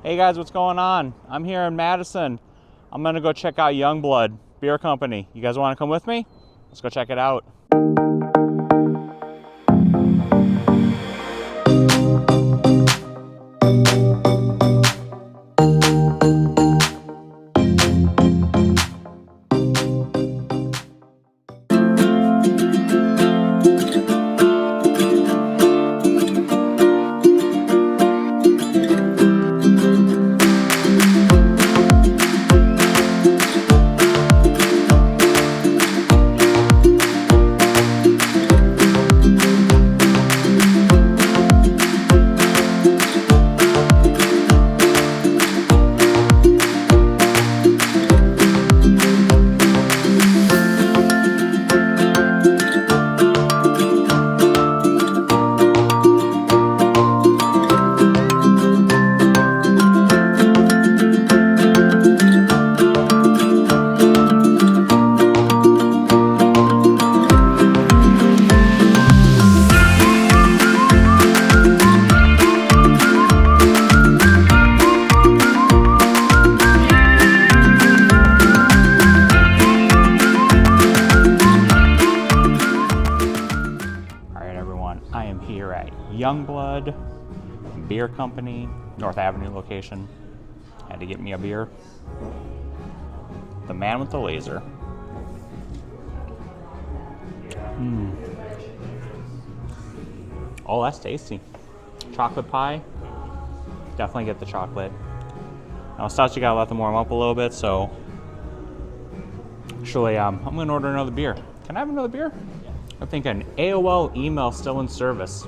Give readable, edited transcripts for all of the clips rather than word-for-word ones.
Hey guys, what's going on? I'm here in Madison. I'm gonna go check out Youngblood Beer Company. You guys wanna come with me? Let's go check it out. I am here at Youngblood Beer Company, North Avenue location. Had to get me a beer. The man with the laser. Oh, that's tasty. Chocolate pie. Definitely get the chocolate. Now, stouts, you gotta let them warm up a little bit, so actually, I'm gonna order another beer. Can I have another beer? I think an AOL email still in service.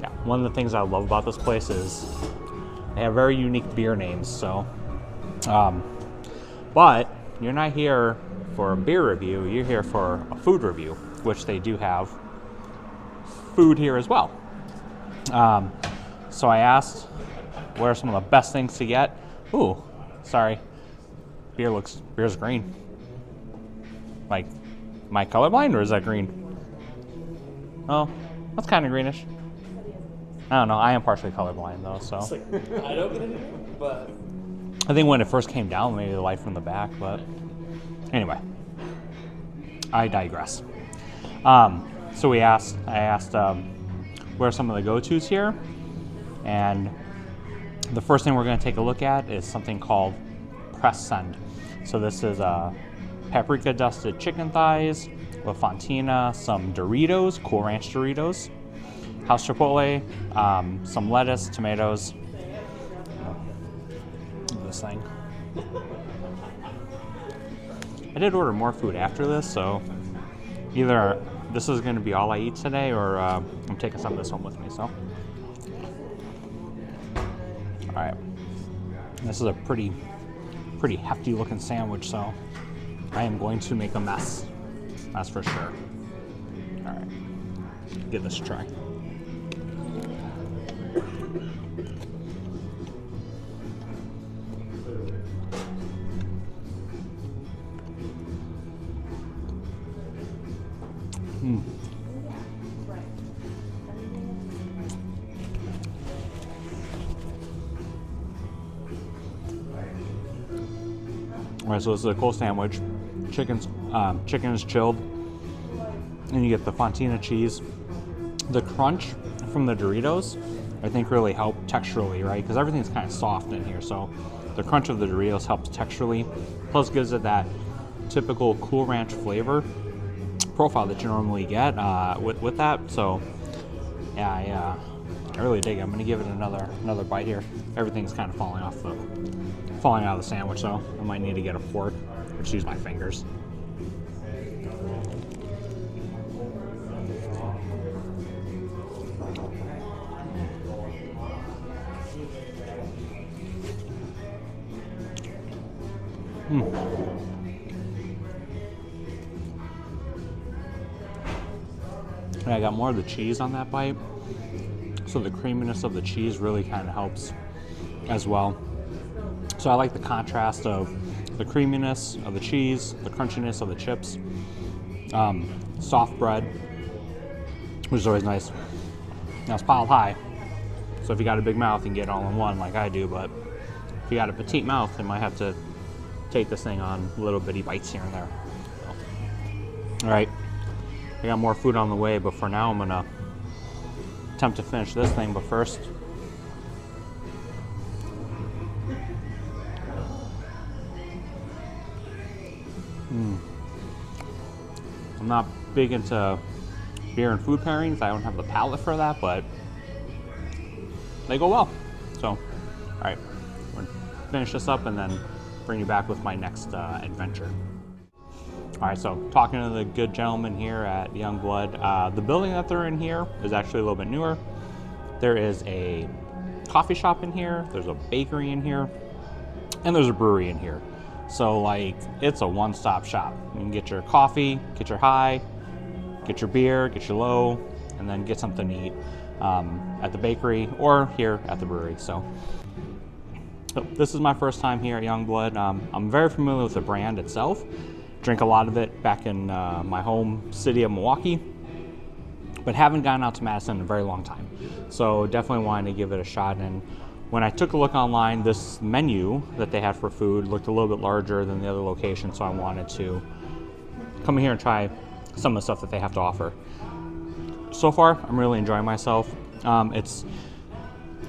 Yeah, one of the things I love about this place is they have very unique beer names. So, but you're not here for a beer review. You're here for a food review, which they do have food here as well. So I asked, what are some of the best things to get? Ooh, sorry, beer's green. Like, am I colorblind or is that green? Oh, that's kind of greenish. I don't know. I am partially colorblind though, so. It's like, I don't get it, but I think when it first came down, maybe the light from the back, but anyway, I digress. So I asked, what are some of the go-tos here? And the first thing we're going to take a look at is something called press send. So this is paprika dusted chicken thighs, La Fontina, some Doritos, Cool Ranch Doritos, house chipotle, some lettuce, tomatoes. Look at this thing. I did order more food after this, so either this is going to be all I eat today, or I'm taking some of this home with me. So, all right, this is a pretty hefty looking sandwich, so I am going to make a mess. That's for sure. All right, give this a try. All right, so this is a cold sandwich. Chicken is chilled, and you get the Fontina cheese. The crunch from the Doritos, I think, really helped texturally, right? Because everything's kind of soft in here, so the crunch of the Doritos helps texturally. Plus, gives it that typical Cool Ranch flavor profile that you normally get with that. So, yeah, I really dig it. I'm gonna give it another bite here. Everything's kind of falling out of the sandwich, so I might need to get a fork or just use my fingers. And I got more of the cheese on that bite, so the creaminess of the cheese really kind of helps as well. So I like the contrast of the creaminess of the cheese, the crunchiness of the chips, soft bread, which is always nice. Now it's piled high, so So if you got a big mouth, you can get it all in one like I do, but if you got a petite mouth, you might have to take this thing on little bitty bites here and there. So. All right, I got more food on the way, but for now I'm gonna attempt to finish this thing, but first, I'm not big into beer and food pairings. I don't have the palate for that, but they go well. So, all right, we're gonna finish this up and then bring you back with my next adventure. All right, so talking to the good gentleman here at Youngblood, the building that they're in here is actually a little bit newer. There is a coffee shop in here, there's a bakery in here, and there's a brewery in here. So like, it's a one-stop shop. You can get your coffee, get your high, get your beer, get your low, and then get something to eat at the bakery or here at the brewery. So this is my first time here at Youngblood. I'm very familiar with the brand itself. Drink a lot of it back in my home city of Milwaukee, but haven't gotten out to Madison in a very long time. So definitely wanted to give it a shot. And when I took a look online, this menu that they had for food looked a little bit larger than the other location, so I wanted to come here and try some of the stuff that they have to offer. So far, I'm really enjoying myself. I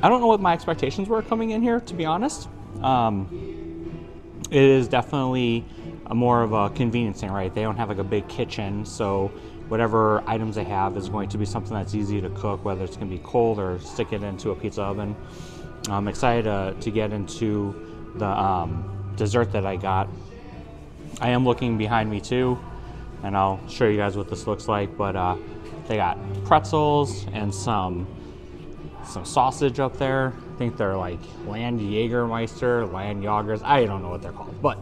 don't know what my expectations were coming in here, to be honest. It is definitely more of a convenience thing, right? They don't have like a big kitchen, so whatever items they have is going to be something that's easy to cook, whether it's gonna be cold or stick it into a pizza oven. I'm excited to get into the dessert that I got. I am looking behind me too, and I'll show you guys what this looks like, but they got pretzels and some sausage up there. I think they're like Land Jägermeister, Land Jagers, I don't know what they're called, but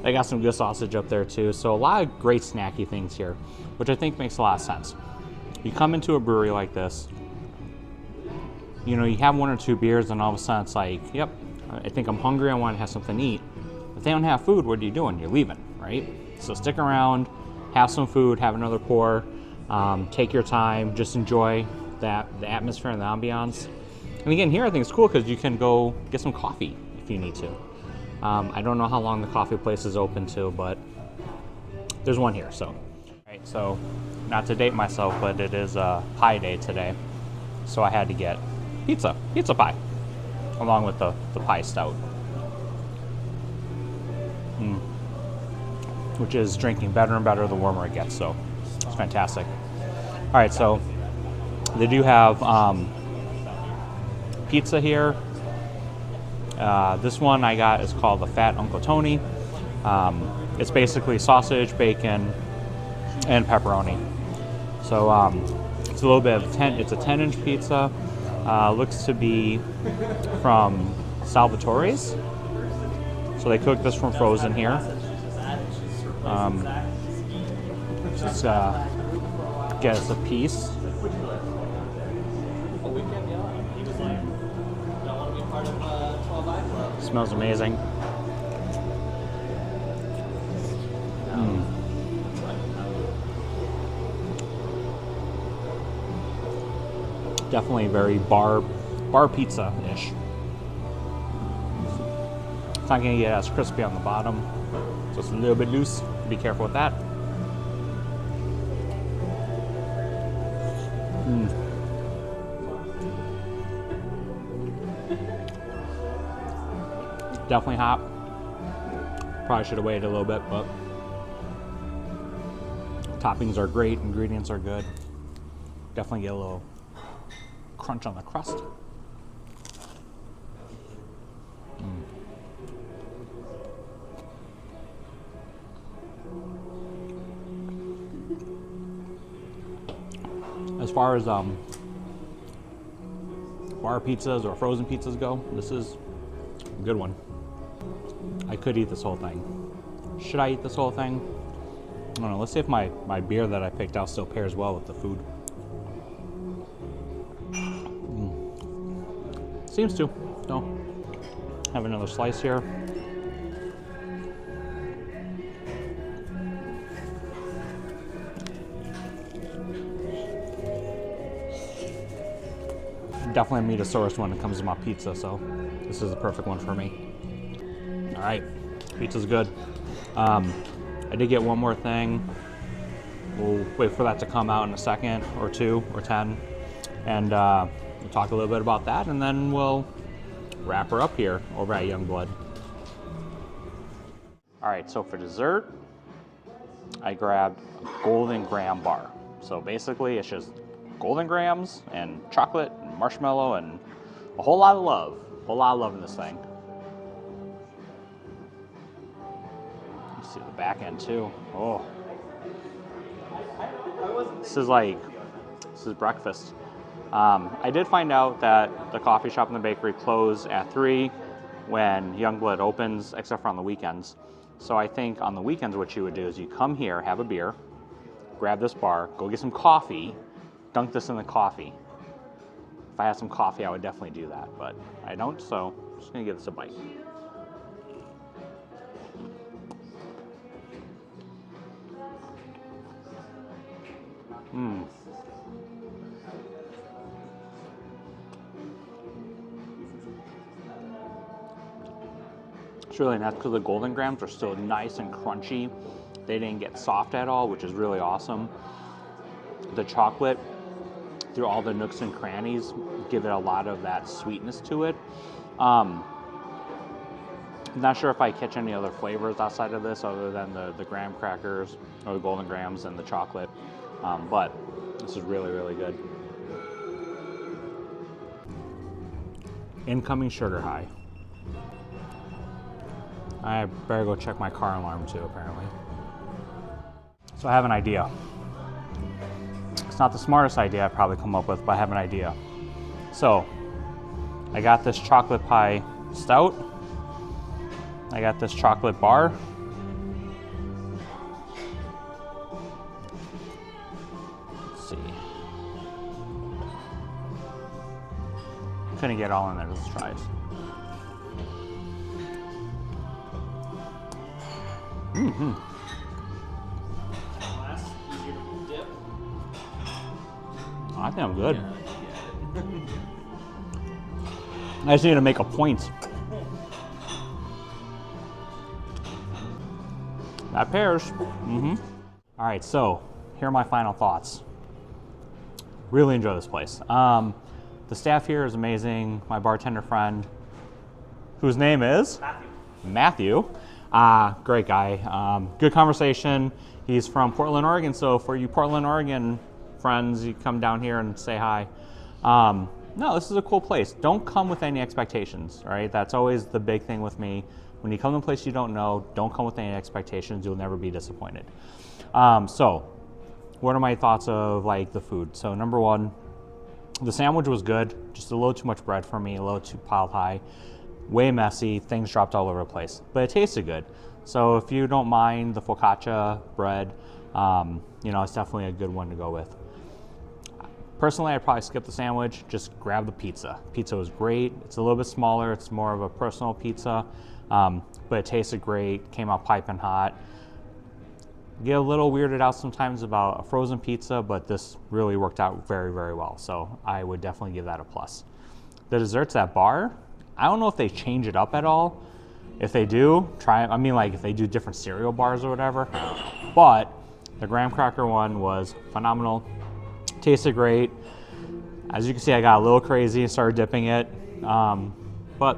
they got some good sausage up there too. So a lot of great snacky things here, which I think makes a lot of sense. You come into a brewery like this, you know, you have one or two beers and all of a sudden it's like, yep, I think I'm hungry, I want to have something to eat. If they don't have food, what are you doing? You're leaving, right? So stick around, have some food, have another pour, take your time, just enjoy the atmosphere and the ambiance. And again, here I think it's cool because you can go get some coffee if you need to. I don't know how long the coffee place is open to, but there's one here, so. All right, so not to date myself, but it is pie day today. So I had to get pizza pie, along with the pie stout. Which is drinking better and better the warmer it gets, so it's fantastic. All right, so they do have pizza here. This one I got is called the Fat Uncle Tony. It's basically sausage, bacon, and pepperoni. So it's a little bit of it's a 10-inch pizza. Looks to be from Salvatore's. So they cooked this from frozen here. Just get us a piece. Smells amazing. Definitely very bar pizza-ish. It's not gonna get as crispy on the bottom, just a little bit loose. Be careful with that. Definitely hot. Probably should have waited a little bit, but toppings are great, ingredients are good. Definitely get a little crunch on the crust. As far as bar pizzas or frozen pizzas go, this is a good one. I could eat this whole thing. Should I eat this whole thing? I don't know. Let's see if my beer that I picked out still pairs well with the food. Seems to. So, have another slice here. definitely a meat-a-source when it comes to my pizza, so this is the perfect one for me. All right, pizza's good. I did get one more thing. We'll wait for that to come out in a second or 2 or 10, and we'll talk a little bit about that, and then we'll wrap her up here over at Youngblood. All right, so for dessert, I grabbed a golden graham bar. So basically it's just golden grahams and chocolate and marshmallow and a whole lot of love. A whole lot of love in this thing. You see the back end too. Oh. This is breakfast. I did find out that the coffee shop and the bakery close at 3 when Youngblood opens, except for on the weekends. So I think on the weekends what you would do is you come here, have a beer, grab this bar, go get some coffee, dunk this in the coffee. If I had some coffee, I would definitely do that, but I don't, so I'm just gonna give this a bite. It's really nice because the golden grahams are still nice and crunchy. They didn't get soft at all, which is really awesome. The chocolate, through all the nooks and crannies, give it a lot of that sweetness to it. I'm not sure if I catch any other flavors outside of this other than the graham crackers or the golden grahams and the chocolate, but this is really, really good. Incoming sugar high. I better go check my car alarm too, apparently. So I have an idea. It's not the smartest idea I've probably come up with, but I have an idea. So, I got this chocolate pie stout. I got this chocolate bar. Let's see. Couldn't get all in there, let's try it. Mm-hmm. I think I'm good. I just need to make a point. That pairs. Mm-hmm. All right, so here are my final thoughts. Really enjoy this place. The staff here is amazing. My bartender friend, whose name is? Matthew. Great guy. Good conversation. He's from Portland, Oregon, so for you Portland, Oregon friends, you come down here and say hi. No, this is a cool place. Don't come with any expectations, all right? That's always the big thing with me. When you come to a place you don't know, don't come with any expectations. You'll never be disappointed. So, what are my thoughts of like the food? So number one, the sandwich was good. Just a little too much bread for me, a little too piled high. Way messy, things dropped all over the place, but it tasted good. So if you don't mind the focaccia bread, you know, it's definitely a good one to go with. Personally, I'd probably skip the sandwich, just grab the pizza. Pizza was great. It's a little bit smaller. It's more of a personal pizza, but it tasted great, came out piping hot. Get a little weirded out sometimes about a frozen pizza, but this really worked out very, very well. So I would definitely give that a plus. The desserts at bar, I don't know if they change it up at all. If they do, try, I mean like if they do different cereal bars or whatever, but the graham cracker one was phenomenal. Tasted great. As you can see, I got a little crazy and started dipping it, but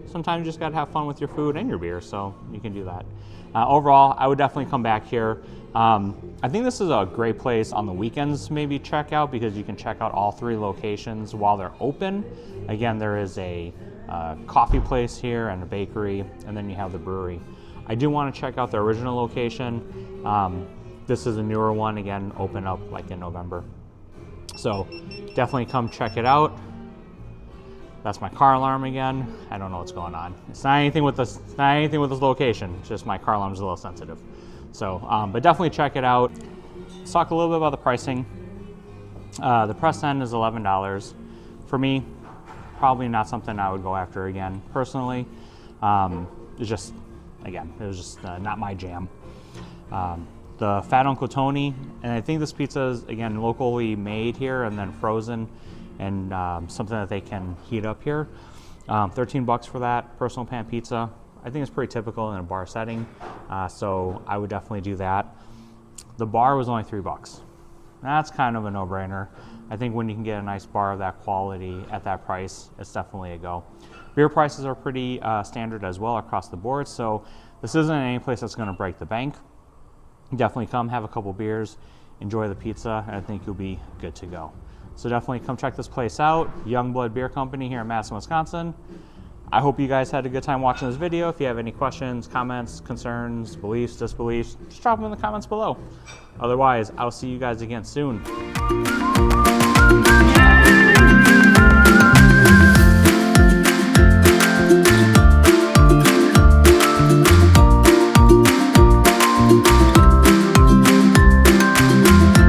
sometimes you just gotta have fun with your food and your beer, so you can do that. Overall, I would definitely come back here. I think this is a great place on the weekends to maybe check out because you can check out all 3 locations while they're open. Again, there is a coffee place here and a bakery, and then you have the brewery. I do want to check out the original location. This is a newer one, again, open up like in November. So definitely come check it out. That's my car alarm again. I don't know what's going on. It's not anything with this, location. It's just my car alarm's a little sensitive. So, but definitely check it out. Let's talk a little bit about the pricing. The press end is $11. For me, probably not something I would go after again, personally. It's just, again, it was just not my jam. The Fat Uncle Tony, and I think this pizza is, again, locally made here and then frozen. and something that they can heat up here. 13 bucks for that personal pan pizza. I think it's pretty typical in a bar setting, so I would definitely do that. The bar was only 3 bucks. That's kind of a no-brainer. I think when you can get a nice bar of that quality at that price, it's definitely a go. Beer prices are pretty standard as well across the board, so this isn't any place that's going to break the bank. Definitely come, have a couple beers, enjoy the pizza, and I think you'll be good to go. So definitely come check this place out, Youngblood Beer Company here in Madison, Wisconsin. I hope you guys had a good time watching this video. If you have any questions, comments, concerns, beliefs, disbeliefs, just drop them in the comments below. Otherwise, I'll see you guys again soon.